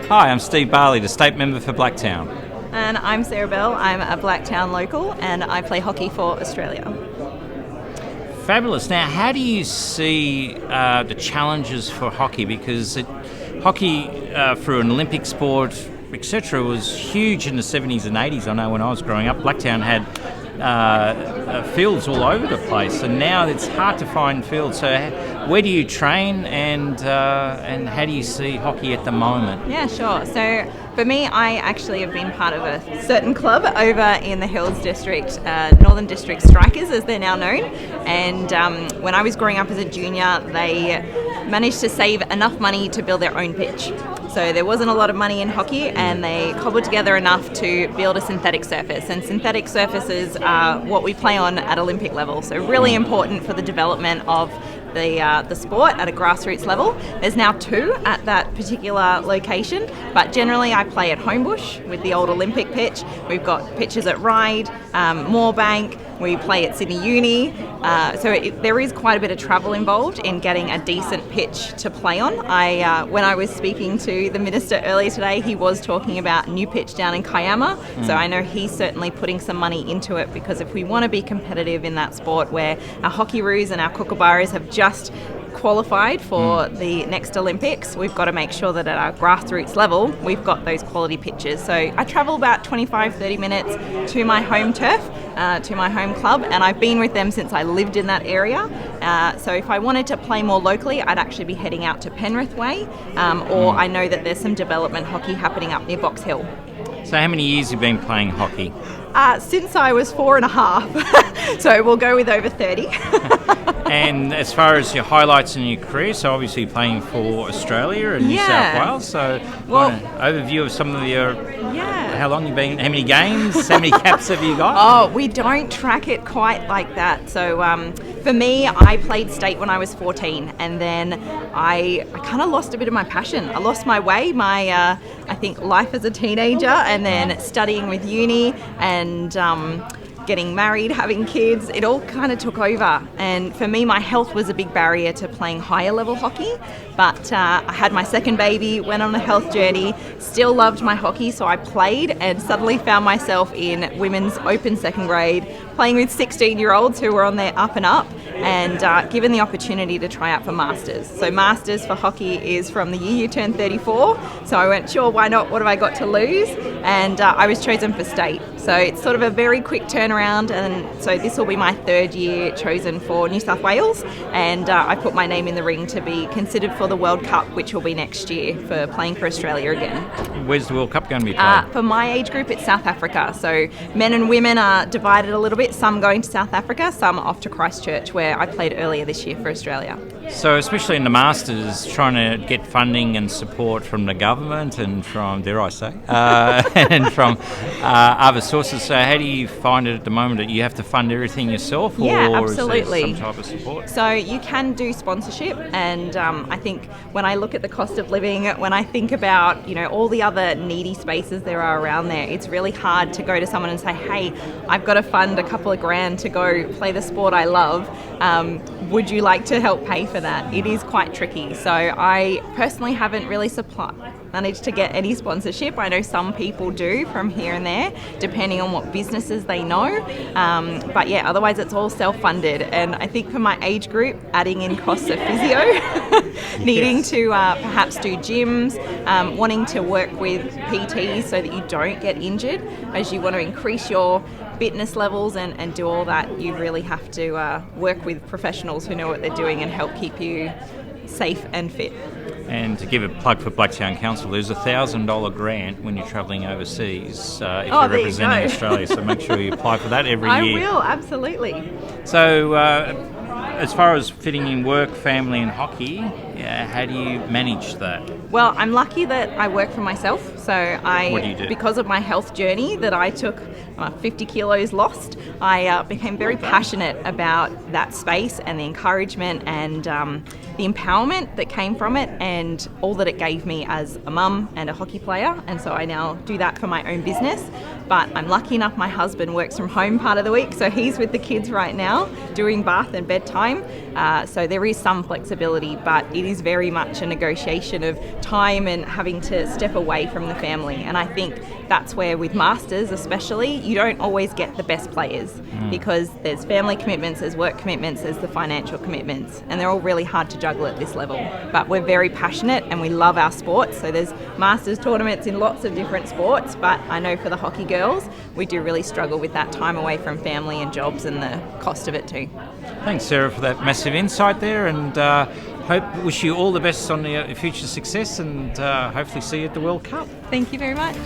Hi, I'm Steve Barley, the state member for Blacktown. And I'm Sarah Bell. I'm a Blacktown local and I play hockey for Australia. Fabulous. Now, how do you see the challenges for hockey? Because hockey, for an Olympic sport, etc., was huge in the 70s and 80s. I know when I was growing up, Blacktown had fields all over the place, and now it's hard to find fields. So where do you train, and how do you see hockey at the moment? Yeah, sure. So for me, I actually have been part of a certain club over in the Hills District, Northern District Strikers as they're now known, and when I was growing up as a junior, they managed to save enough money to build their own pitch. So there wasn't a lot of money in hockey, and they cobbled together enough to build a synthetic surface. And synthetic surfaces are what we play on at Olympic level. So really important for the development of the sport at a grassroots level. There's now 2 at that particular location, but generally I play at Homebush with the old Olympic pitch. We've got pitches at Ryde, Moorebank. We play at Sydney Uni, there is quite a bit of travel involved in getting a decent pitch to play on. When I was speaking to the Minister earlier today, he was talking about a new pitch down in Kiama, so I know he's certainly putting some money into it, because if we want to be competitive in that sport where our Hockeyroos and our Kookaburras have just qualified for the next Olympics, we've got to make sure that at our grassroots level we've got those quality pitches. So I travel about 25-30 minutes to my home turf, to my home club, and I've been with them since I lived in that area. So if I wanted to play more locally, I'd actually be heading out to Penrith Way, or I know that there's some development hockey happening up near Box Hill. So how many years have you been playing hockey? Since I was 4 and a half, so we'll go with over 30. And as far as your highlights in your career, so obviously playing for Australia and New South Wales, so an overview of some of your, how long you've been, how many games, how many caps have you got? Oh, we don't track it quite like that. So for me, I played state when I was 14, and then I kind of lost a bit of my passion. I lost my way, I think life as a teenager, and then studying with uni and getting married, having kids, it all kind of took over. And for me, my health was a big barrier to playing higher level hockey. But I had my second baby, went on a health journey, still loved my hockey, so I played and suddenly found myself in women's open second grade, playing with 16-year-olds who were on their up and up, and given the opportunity to try out for Masters. So Masters for hockey is from the year you turn 34, so I went, sure, why not, what have I got to lose? And I was chosen for state. So it's sort of a very quick turnaround, and so this will be my 3rd year chosen for New South Wales, and I put my name in the ring to be considered for the World Cup, which will be next year, for playing for Australia again. Where's the World Cup going to be played? For my age group, it's South Africa. So men and women are divided a little bit, some going to South Africa, some off to Christchurch, where I played earlier this year for Australia. So especially in the Masters, trying to get funding and support from the government and from, dare I say, and from other sources. So how do you find it at the moment? That you have to fund everything yourself, or absolutely. Is there some type of support? So you can do sponsorship, and I think when I look at the cost of living, when I think about all the other needy spaces there are around there, it's really hard to go to someone and say, hey, I've got to fund a couple of grand to go play the sport I love. Would you like to help pay for that? It is quite tricky. So I personally haven't really managed to get any sponsorship. I know some people do from here and there, depending on what businesses they know. But yeah, otherwise it's all self-funded. And I think for my age group, adding in costs of physio, needing to perhaps do gyms, wanting to work with PTs so that you don't get injured, as you want to increase your fitness levels and do all that, you really have to work with professionals who know what they're doing and help keep you safe and fit. And to give a plug for Blacktown Council, there's a $1,000 grant when you're travelling overseas if you're representing Australia. So make sure you apply for that every year. I will, absolutely. So as far as fitting in work, family and hockey, how do you manage that? Well, I'm lucky that I work for myself. So What do you do? Because of my health journey that I took, 50 kilos lost, I became very passionate about that space and the encouragement and the empowerment that came from it and all that it gave me as a mum and a hockey player. And so I now do that for my own business. But I'm lucky enough my husband works from home part of the week, so he's with the kids right now doing bath and bedtime. So there is some flexibility, but it is very much a negotiation of time and having to step away from the family. And I think that's where with Masters especially, you don't always get the best players because there's family commitments, there's work commitments, there's the financial commitments, and they're all really hard to juggle at this level. But we're very passionate and we love our sport. So there's Masters tournaments in lots of different sports, but I know for the hockey girls, we do really struggle with that time away from family and jobs and the cost of it too. Thanks, Sarah, for that massive insight there, and wish you all the best on your future success, and hopefully see you at the World Cup. Thank you very much.